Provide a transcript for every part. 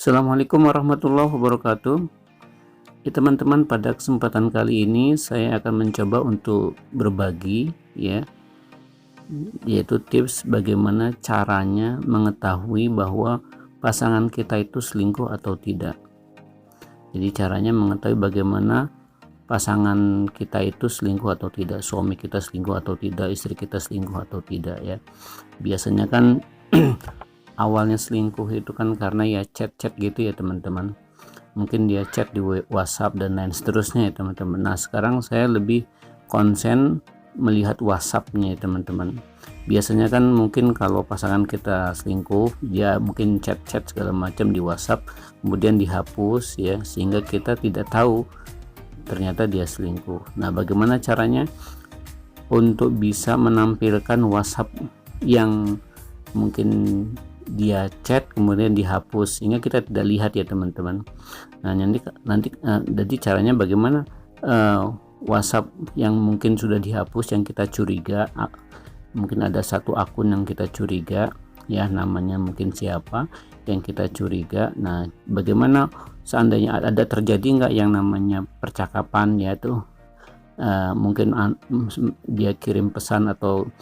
Assalamualaikum warahmatullahi wabarakatuh. Ya teman-teman, pada kesempatan kali ini saya akan mencoba untuk berbagi yaitu tips bagaimana caranya mengetahui bahwa pasangan kita itu selingkuh atau tidak. Jadi caranya mengetahui bagaimana pasangan kita itu selingkuh atau tidak, suami kita selingkuh atau tidak, istri kita selingkuh atau tidak ya. Biasanya kan awalnya selingkuh itu kan karena ya chat-chat gitu ya teman-teman, mungkin dia chat di WhatsApp dan lain seterusnya ya teman-teman. Nah sekarang saya lebih konsen melihat WhatsAppnya ya teman-teman. Biasanya kan mungkin kalau pasangan kita selingkuh, dia mungkin chat-chat segala macam di WhatsApp kemudian dihapus ya, sehingga kita tidak tahu ternyata dia selingkuh. Nah bagaimana caranya untuk bisa menampilkan WhatsApp yang mungkin dia chat kemudian dihapus sehingga kita tidak lihat ya teman-teman. Nah nanti jadi caranya bagaimana WhatsApp yang mungkin sudah dihapus, yang kita curiga, mungkin ada satu akun yang kita curiga ya, namanya mungkin siapa yang kita curiga. Nah bagaimana seandainya ada terjadi nggak yang namanya percakapan, yaitu mungkin dia kirim pesan atau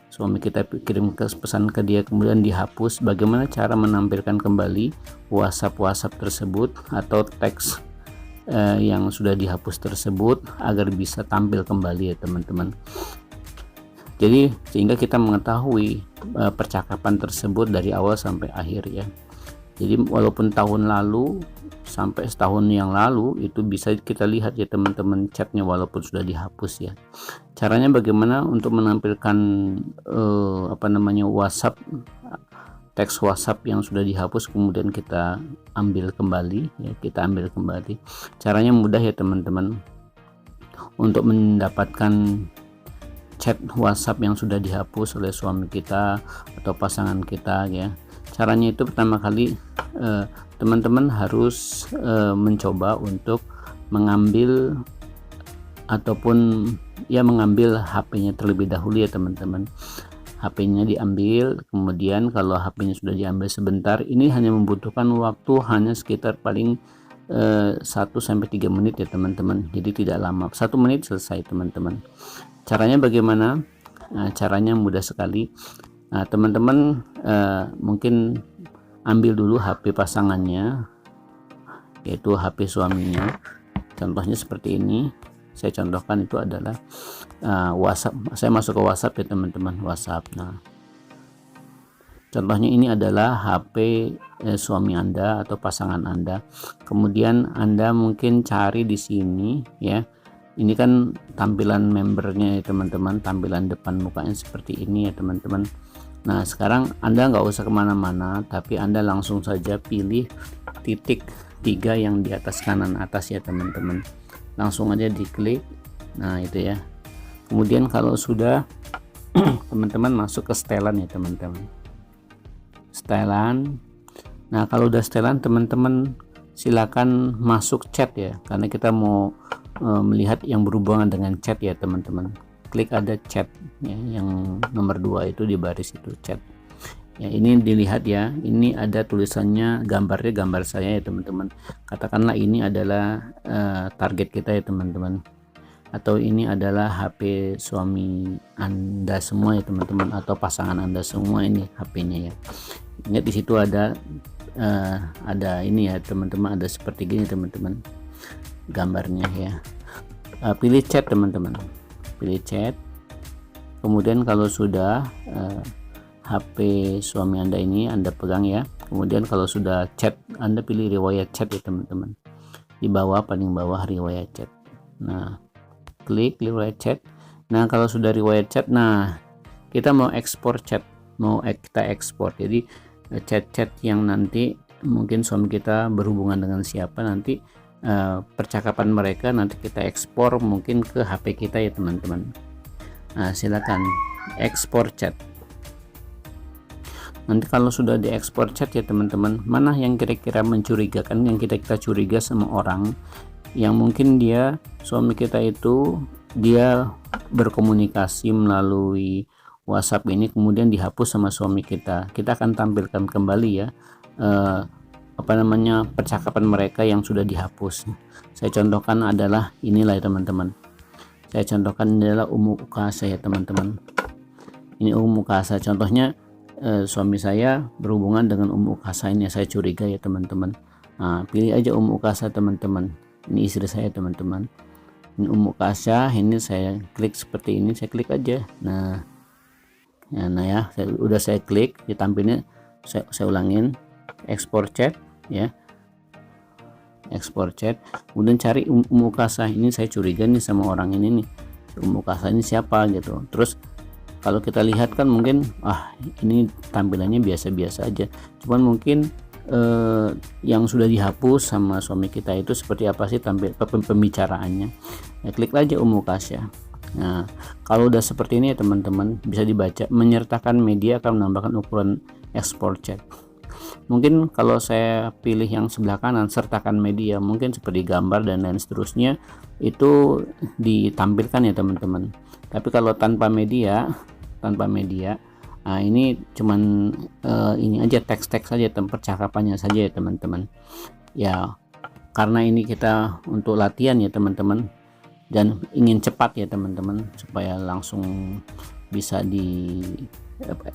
suami kita kirim pesan ke dia kemudian dihapus, bagaimana cara menampilkan kembali WhatsApp tersebut atau teks yang sudah dihapus tersebut agar bisa tampil kembali ya teman-teman. Jadi sehingga kita mengetahui percakapan tersebut dari awal sampai akhir ya. Jadi walaupun tahun lalu sampai setahun yang lalu itu bisa kita lihat ya teman-teman chatnya walaupun sudah dihapus ya. Caranya bagaimana untuk menampilkan WhatsApp, teks WhatsApp yang sudah dihapus kemudian kita ambil kembali ya, caranya mudah ya teman-teman. Untuk mendapatkan chat WhatsApp yang sudah dihapus oleh suami kita atau pasangan kita ya, caranya itu pertama kali teman-teman harus mencoba untuk mengambil ataupun ya mengambil HP-nya terlebih dahulu ya teman-teman. HP-nya diambil, kemudian kalau HP-nya sudah diambil sebentar, ini hanya membutuhkan waktu hanya sekitar paling 1-3 menit ya teman-teman. Jadi tidak lama, 1 menit selesai teman-teman. Caranya bagaimana? Nah, caranya mudah sekali. Nah teman-teman mungkin ambil dulu HP pasangannya, yaitu HP suaminya. Contohnya seperti ini, saya contohkan itu adalah WhatsApp. Saya masuk ke WhatsApp ya teman-teman, WhatsApp. Nah contohnya ini adalah HP suami Anda atau pasangan Anda. Kemudian Anda mungkin cari di sini ya. Ini kan tampilan membernya ya teman-teman, tampilan depan mukanya seperti ini ya teman-teman. Nah sekarang Anda nggak usah kemana-mana, tapi Anda langsung saja pilih titik 3 yang di atas kanan atas ya teman-teman, langsung aja diklik. Nah itu ya. Kemudian kalau sudah teman-teman masuk ke setelan ya teman-teman, setelan. Nah kalau udah setelan teman-teman silakan masuk chat ya, karena kita mau melihat yang berhubungan dengan chat ya teman-teman. Klik ada chat ya, yang nomor 2 itu di baris itu chat ya. Ini dilihat ya, ini ada tulisannya, gambarnya gambar saya ya teman-teman. Katakanlah ini adalah target kita ya teman-teman, atau ini adalah HP suami Anda semua ya teman-teman, atau pasangan Anda semua, ini HP-nya ya. Ingat di situ ada ini ya teman-teman, ada seperti gini teman-teman gambarnya ya. Pilih chat teman-teman, pilih chat. Kemudian kalau sudah HP suami Anda ini Anda pegang ya. Kemudian kalau sudah chat, Anda pilih riwayat chat ya teman-teman, di bawah, paling bawah riwayat chat. Nah klik riwayat chat. Nah kalau sudah riwayat chat, nah kita mau ekspor chat, kita ekspor. Jadi chat-chat yang nanti mungkin suami kita berhubungan dengan siapa, nanti percakapan mereka nanti kita ekspor mungkin ke HP kita ya teman-teman. Nah silakan ekspor chat. Nanti kalau sudah diekspor chat ya teman-teman, mana yang kira-kira mencurigakan, yang kita curiga sama orang yang mungkin dia, suami kita itu, dia berkomunikasi melalui WhatsApp ini kemudian dihapus sama suami kita. Kita akan tampilkan kembali ya apa namanya, percakapan mereka yang sudah dihapus. Saya contohkan adalah inilah ya teman-teman. Saya contohkan adalah Ummu Ukasa ya teman-teman. Ini Ummu Ukasa, contohnya suami saya berhubungan dengan Ummu Ukasa ini, saya curiga ya teman-teman. Nah, pilih aja Ummu Ukasa teman-teman. Ini istri saya teman-teman. Ini Ummu Ukasa, ini saya klik seperti ini, saya klik aja. Nah ya, saya klik, ditampilnya saya ulangin, ekspor chat ya, ekspor chat, kemudian cari Ummu Ukasa. Ini saya curiga nih sama orang ini nih, Ummu Ukasa ini siapa gitu. Terus kalau kita lihat kan mungkin ini tampilannya biasa-biasa aja, cuman mungkin yang sudah dihapus sama suami kita itu seperti apa sih tampil pembicaraannya. Ya, klik aja Ummu Ukasa. Nah, kalau udah seperti ini ya teman-teman, bisa dibaca, menyertakan media akan menambahkan ukuran ekspor chat. Mungkin kalau saya pilih yang sebelah kanan, sertakan media, mungkin seperti gambar dan lain seterusnya itu ditampilkan ya teman-teman. Tapi kalau tanpa media, nah ini cuman ini aja, teks-teks saja, percakapannya saja ya teman-teman. Ya, karena ini kita untuk latihan ya teman-teman, dan ingin cepat ya teman-teman, supaya langsung bisa di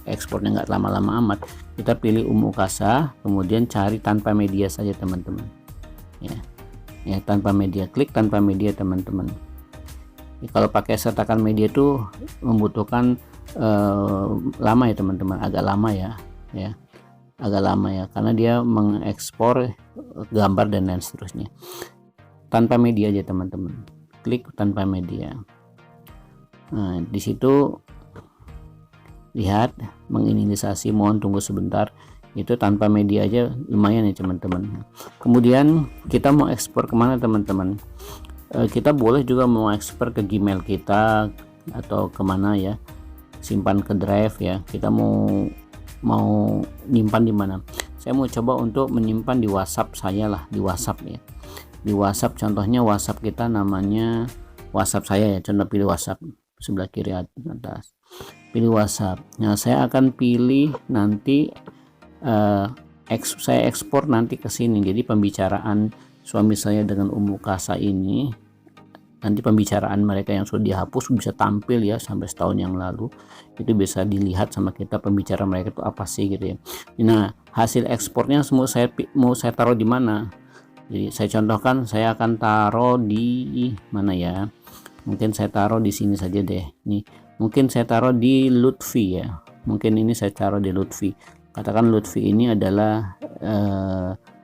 ekspornya nggak lama-lama amat, kita pilih Ummu Ukasa, kemudian cari tanpa media saja teman-teman ya, tanpa media, klik tanpa media teman-teman. Kalau pakai sertakan media itu membutuhkan lama ya teman-teman, agak lama ya, agak lama ya, karena dia mengekspor gambar dan lain seterusnya. Tanpa media aja teman-teman, klik tanpa media. Nah, di situ lihat menginisiasi, mohon tunggu sebentar, itu tanpa media aja lumayan ya teman-teman. Kemudian kita mau ekspor kemana teman-teman? Kita boleh juga mau ekspor ke Gmail kita atau kemana ya, simpan ke drive ya. Kita mau nyimpan di mana? Saya mau coba untuk menyimpan di WhatsApp saya lah, di WhatsApp ya. Di WhatsApp, contohnya WhatsApp kita namanya WhatsApp saya ya, contoh pilih WhatsApp sebelah kiri atas, pilih WhatsApp. Nah, saya akan pilih nanti saya ekspor nanti ke sini. Jadi pembicaraan suami saya dengan Ummu Ukasa ini, nanti pembicaraan mereka yang sudah dihapus bisa tampil ya, sampai setahun yang lalu itu bisa dilihat sama kita, pembicaraan mereka itu apa sih gitu ya. Nah, hasil ekspornya semua mau saya taruh di mana? Jadi saya contohkan, saya akan taruh di mana ya, mungkin saya taruh di sini saja deh. Nih, mungkin saya taruh di Lutfi ya, mungkin ini saya taruh di Lutfi. Katakan Lutfi ini adalah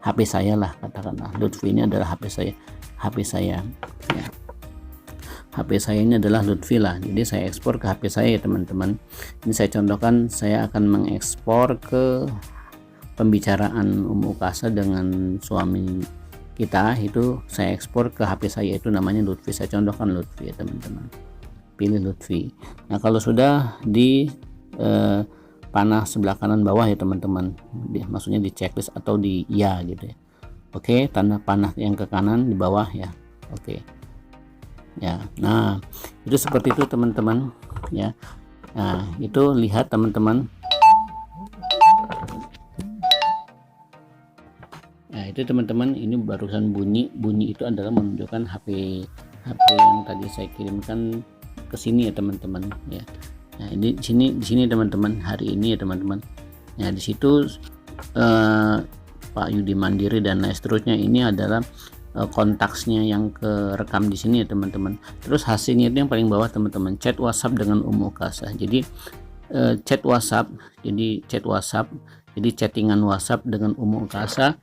HP saya lah, katakanlah Lutfi ini adalah HP saya ya. HP saya ini adalah Lutfi lah, jadi saya ekspor ke HP saya ya teman-teman. Ini saya contohkan, saya akan mengekspor ke pembicaraan Ummu Ukasa dengan suami kita, itu saya ekspor ke HP saya, itu namanya Lutfi. Saya contohkan Lutfi ya teman-teman, pilih Lutfi. Nah, kalau sudah di panah sebelah kanan bawah ya teman-teman, maksudnya di checklist atau di ya gitu ya. Oke, tanda panah yang ke kanan di bawah ya. Oke ya, nah itu seperti itu teman-teman ya. Nah, itu lihat teman-teman. Nah, itu teman-teman, ini barusan bunyi itu adalah menunjukkan HP yang tadi saya kirimkan ke sini ya teman-teman ya. Nah, ini di sini teman-teman, hari ini ya teman-teman. Nah, di situ Pak Yudi Mandiri dan lain seterusnya, ini adalah kontaksnya yang kerekam di sini ya teman-teman. Terus hasilnya itu yang paling bawah teman-teman, chat WhatsApp dengan Ummu Ukasa. Jadi chat WhatsApp, jadi chattingan WhatsApp dengan Ummu Ukasa,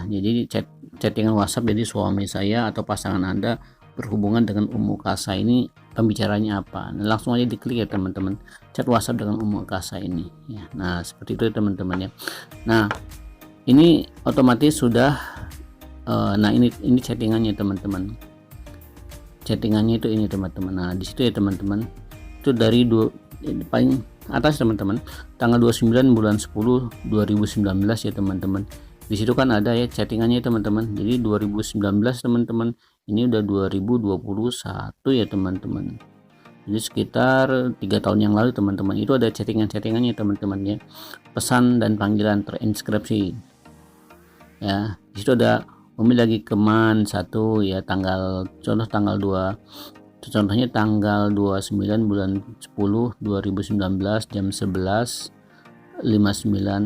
jadi chattingan WhatsApp, jadi suami saya atau pasangan Anda berhubungan dengan Ummu Ukasa ini, pembicaranya apa. Nah, langsung aja diklik ya teman-teman, chat WhatsApp dengan Ummu Ukasa ini ya. Nah, seperti itu teman-teman ya. Nah, ini otomatis sudah nah ini chattingannya teman-teman, chattingannya itu ini teman-teman. Nah, di situ ya teman-teman, itu dari paling atas teman-teman, tanggal 29 bulan 10 2019 ya teman-teman. Di situ kan ada ya chattingannya teman-teman. Jadi 2019 teman-teman, ini udah 2021 ya teman-teman. Jadi sekitar 3 tahun yang lalu teman-teman, itu ada chattingannya teman-teman ya. Pesan dan panggilan terinskripsi. ya. Di situ ada Umi lagi keman satu ya, tanggal 2, contohnya tanggal 29 bulan 10 2019 jam 11.59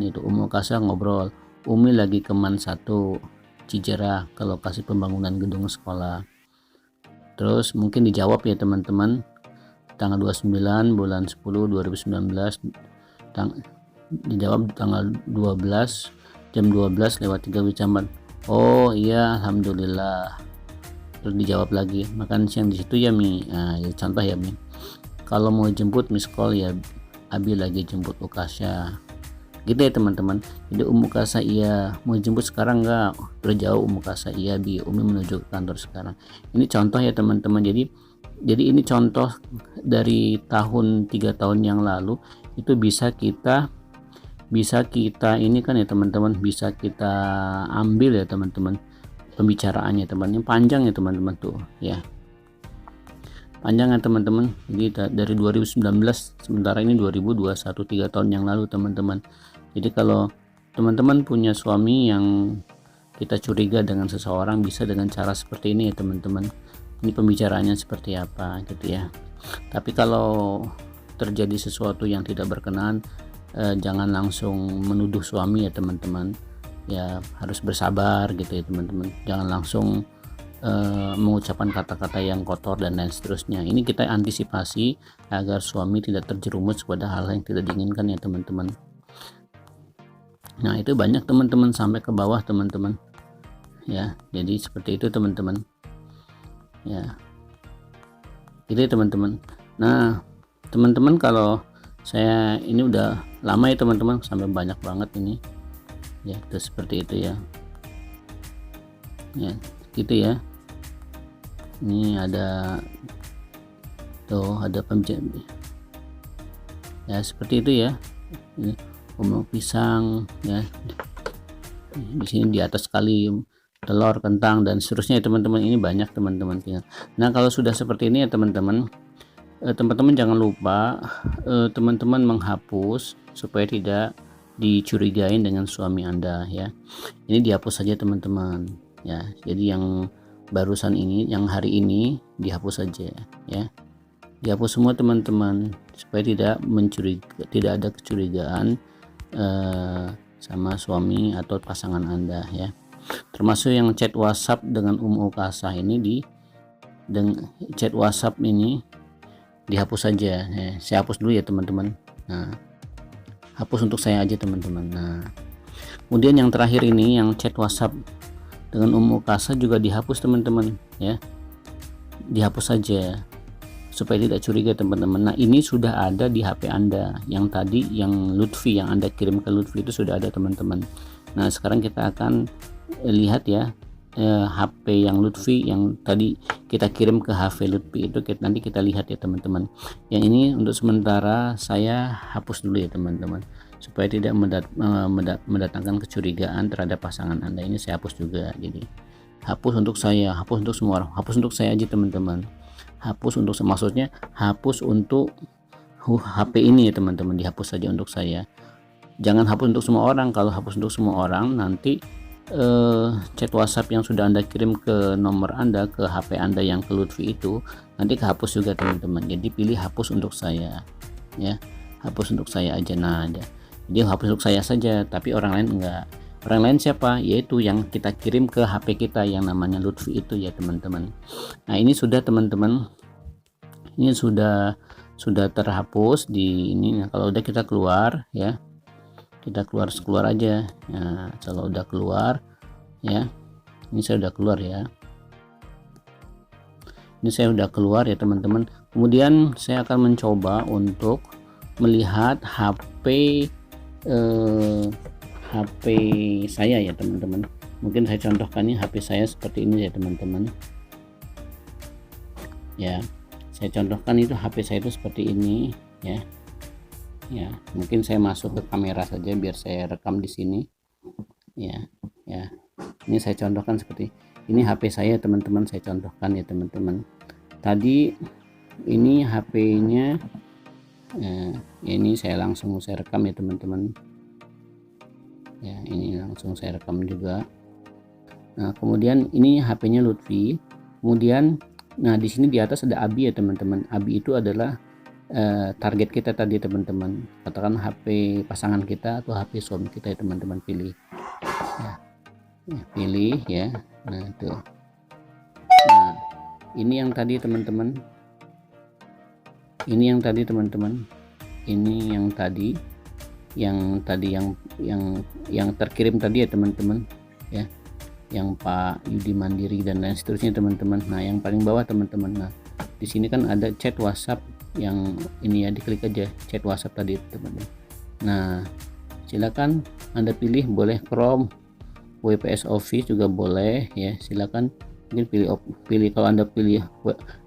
itu Umu Kasa ngobrol, Umi lagi keman satu Cijerah ke lokasi pembangunan gedung sekolah. Terus mungkin dijawab ya teman-teman, tanggal 29 bulan 10 2019 dijawab tanggal 12 jam 12:03 Wicamat. Oh iya alhamdulillah. Terus dijawab lagi, makan siang di situ ya Mi. Nah, ya, contoh ya Mi, kalau mau jemput miss call ya, Abi lagi jemput Ukasha gitu ya teman-teman. Jadi Ukasha iya, mau jemput sekarang enggak, udah jauh Ukasha iya Bi, Umi menuju ke kantor sekarang. Ini contoh ya teman-teman. Jadi ini contoh dari 3 tahun yang lalu, itu bisa kita ini kan ya teman-teman, bisa kita ambil ya teman-teman pembicaraannya teman-teman, panjang ya teman-teman tuh ya, panjang ya teman-teman. Jadi dari 2019 sementara ini 2021, 3 tahun yang lalu teman-teman. Jadi kalau teman-teman punya suami yang kita curiga dengan seseorang, bisa dengan cara seperti ini ya teman-teman. Ini pembicaraannya seperti apa gitu ya. Tapi kalau terjadi sesuatu yang tidak berkenan, jangan langsung menuduh suami ya teman-teman ya, harus bersabar gitu ya teman-teman. Jangan langsung mengucapkan kata-kata yang kotor dan lain seterusnya. Ini kita antisipasi agar suami tidak terjerumus pada hal yang tidak diinginkan ya teman-teman. Nah itu banyak teman-teman sampai ke bawah teman-teman ya. Jadi seperti itu teman-teman ya, itu ya teman-teman. Nah teman-teman, kalau saya ini udah lama ya teman-teman, sampai banyak banget ini ya. Terus seperti itu ya, gitu ya. Ini ada tuh, ada pembicaraan ya seperti itu ya. Ini pisang ya, di sini di atas sekali telur, kentang dan seterusnya ya teman-teman. Ini banyak teman-teman. Nah kalau sudah seperti ini ya teman-teman, teman-teman jangan lupa teman-teman menghapus supaya tidak dicurigain dengan suami Anda ya. Ini dihapus saja teman-teman ya. Jadi yang barusan ini, yang hari ini dihapus saja ya, dihapus semua teman-teman supaya tidak ada kecurigaan sama suami atau pasangan Anda ya. Termasuk yang chat WhatsApp dengan Ukasha ini, chat WhatsApp ini dihapus saja ya. Saya hapus dulu ya teman-teman. Nah hapus untuk saya aja teman-teman. Nah kemudian yang terakhir ini, yang chat WhatsApp dengan Ukasha juga dihapus teman-teman ya, dihapus saja supaya tidak curiga teman-teman. Nah ini sudah ada di HP Anda, yang tadi yang Lutfi, yang Anda kirim ke Lutfi itu sudah ada teman-teman. Nah sekarang kita akan lihat ya, HP yang Lutfi yang tadi kita kirim ke HP Lutfi itu, nanti kita lihat ya teman-teman. Yang ini untuk sementara saya hapus dulu ya teman-teman, supaya tidak mendatangkan kecurigaan terhadap pasangan Anda. Ini saya hapus juga. Jadi hapus untuk saya, hapus untuk semua orang, hapus untuk saya aja teman-teman. Hapus untuk, maksudnya hapus untuk HP ini ya teman-teman, dihapus saja untuk saya. Jangan hapus untuk semua orang. Kalau hapus untuk semua orang, nanti chat WhatsApp yang sudah Anda kirim ke nomor Anda, ke HP Anda yang ke Lutfi itu nanti kehapus juga teman-teman. Jadi pilih hapus untuk saya ya, hapus untuk saya aja. Nah dia hapus untuk saya saja, tapi orang lain enggak. Orang lain siapa? Yaitu yang kita kirim ke HP kita yang namanya Lutfi itu ya teman-teman. Nah ini sudah teman-teman, ini sudah terhapus di ini. Nah, kalau udah kita keluar ya, kita keluar aja. Nah kalau udah keluar ya, ini saya udah keluar ya, ini saya udah keluar ya teman-teman. Kemudian saya akan mencoba untuk melihat HP saya ya teman-teman. Mungkin saya contohkan ini HP saya seperti ini ya teman-teman ya. Saya contohkan itu HP saya itu seperti ini ya. Mungkin saya masuk ke kamera saja biar saya rekam di sini ya. Ini saya contohkan seperti ini HP saya teman-teman, saya contohkan ya teman-teman. Tadi ini HP-nya ini saya langsung rekam ya teman-teman ya. Ini langsung saya rekam juga Nah, kemudian ini HP-nya Lutfi. Kemudian nah di sini di atas ada Abi ya teman-teman. Abi itu adalah target kita tadi teman-teman. Katakan HP pasangan kita atau HP suami kita ya teman-teman, pilih. Ya, pilih ya. Nah, tuh. Nah, ini yang tadi teman-teman. Ini yang tadi teman-teman. Ini yang tadi yang terkirim tadi ya teman-teman ya, yang Pak Yudi Mandiri dan lain seterusnya teman-teman. Nah, yang paling bawah teman-teman, nah di sini kan ada chat WhatsApp yang ini ya, diklik aja chat WhatsApp tadi teman-teman. Nah, silakan Anda pilih, boleh Chrome, WPS Office juga boleh ya, silakan mungkin pilih kalau Anda pilih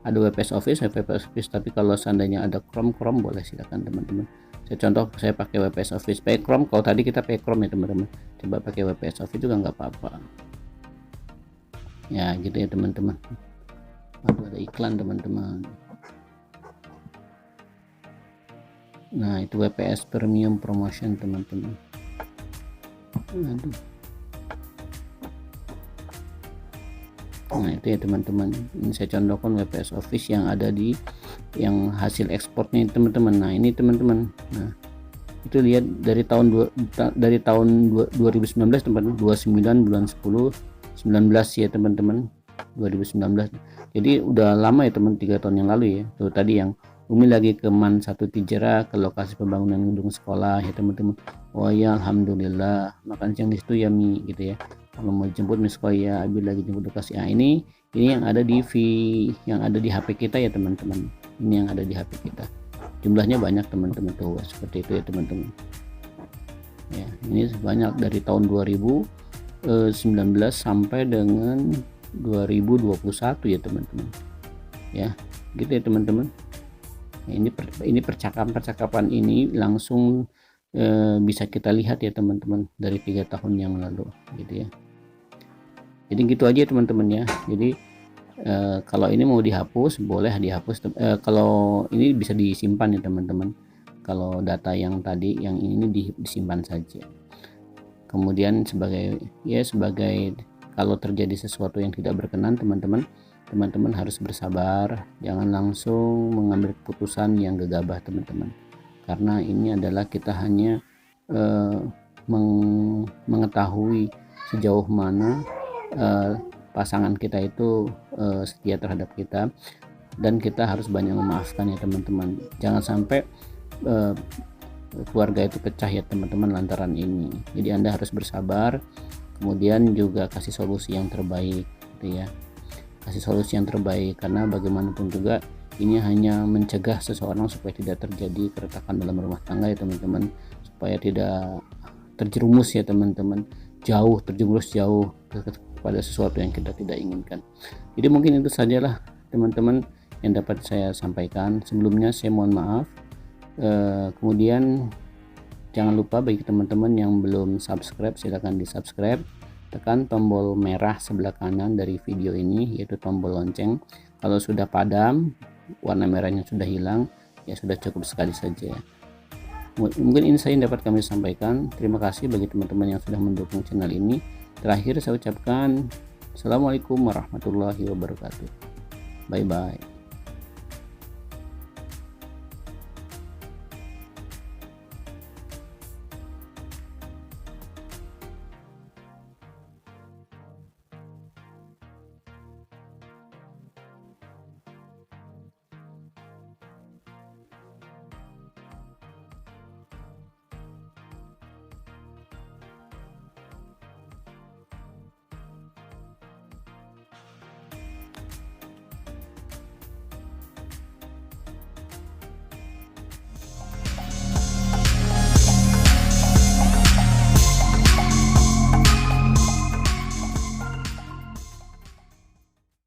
ada WPS Office, tapi kalau seandainya ada Chrome boleh, silakan teman-teman. Saya pakai WPS Office, pakai Chrome. Kalau tadi kita pakai Chrome ya teman-teman, coba pakai WPS Office juga nggak apa-apa ya, gitu ya teman-teman. Ada iklan teman-teman. Nah, itu WPS Premium Promotion teman-teman. Nah, itu ya teman-teman, ini saya contohkan WPS Office yang ada di yang hasil ekspornya teman-teman. Nah, ini teman-teman, nah itu lihat dari tahun 2019 teman-teman, 29 bulan 10 19 ya teman-teman, 2019. Jadi udah lama ya teman, 3 tahun yang lalu ya. Tuh tadi yang Umi lagi ke Man 1 Tijera, ke lokasi pembangunan gedung sekolah ya teman-teman. Oh ya, alhamdulillah, makan siang di situ ya Mi, gitu ya. Kalau mau jemput Miss Koya, Abi lagi jemput lokasi. Ah, ini yang ada di yang ada di HP kita ya teman-teman. Ini yang ada di HP kita. Jumlahnya banyak teman-teman, tuh seperti itu ya teman-teman. Ya, ini banyak dari tahun 2019 sampai dengan 2021 ya teman-teman. Ya, gitu ya teman-teman. Nah, ini percakapan ini langsung bisa kita lihat ya teman-teman dari 3 tahun yang lalu, gitu ya. Jadi gitu aja teman-teman ya. Jadi kalau ini mau dihapus boleh dihapus, kalau ini bisa disimpan ya teman-teman. Kalau data yang tadi yang ini disimpan saja. Kemudian sebagai kalau terjadi sesuatu yang tidak berkenan teman-teman harus bersabar, jangan langsung mengambil keputusan yang gegabah teman-teman, karena ini adalah kita hanya mengetahui sejauh mana pasangan kita itu setia terhadap kita, dan kita harus banyak memaafkan ya teman-teman. Jangan sampai keluarga itu pecah ya teman-teman lantaran ini. Jadi Anda harus bersabar, kemudian juga kasih solusi yang terbaik, gitu ya. Kasih solusi yang terbaik, karena bagaimanapun juga ini hanya mencegah seseorang supaya tidak terjadi keretakan dalam rumah tangga ya teman-teman, supaya tidak terjerumus ya teman-teman, terjerumus jauh pada sesuatu yang kita tidak inginkan. Jadi mungkin itu sajalah teman-teman yang dapat saya sampaikan. Sebelumnya saya mohon maaf. Kemudian jangan lupa bagi teman-teman yang belum subscribe, silahkan di subscribe, tekan tombol merah sebelah kanan dari video ini, yaitu tombol lonceng. Kalau sudah padam, warna merahnya sudah hilang, ya sudah cukup sekali saja. Mungkin ini saya yang dapat kami sampaikan. Terima kasih bagi teman-teman yang sudah mendukung channel ini. Terakhir saya ucapkan Assalamualaikum warahmatullahi wabarakatuh. Bye bye.